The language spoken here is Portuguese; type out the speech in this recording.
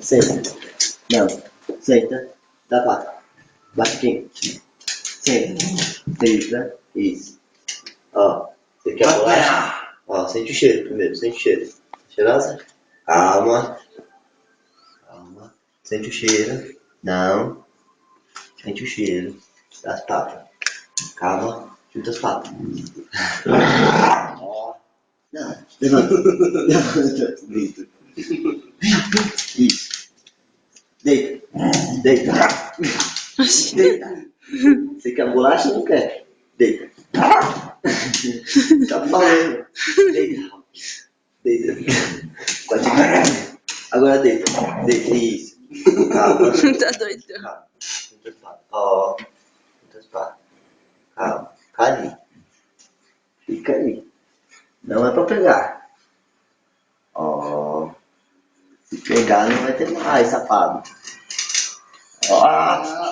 Senta. Não. Senta. Dá pata. Bate aqui. Senta. Senta. Isso. Ó. Você quer bolacha? Ó, sente o cheiro primeiro. Sente o cheiro. Cheirosa? Calma. Calma. Sente o cheiro. Não. Sente o cheiro das patas. Calma. Junta as patas. Não. Levanta. Levanta. Deita. Isso. Deita. Deita. Deita. Você quer bolacha ou não quer? Deita. Tá falando. Deita. Deita. Pode ficar. Agora deita. Deita. Isso. Calma. Tá doido. Calma. Junta as patas. Ó. Junta as patas. Calma. Fica ali. Fica ali. Não é pra pegar. Ó. Se pegar não vai ter mais, safado. Ó.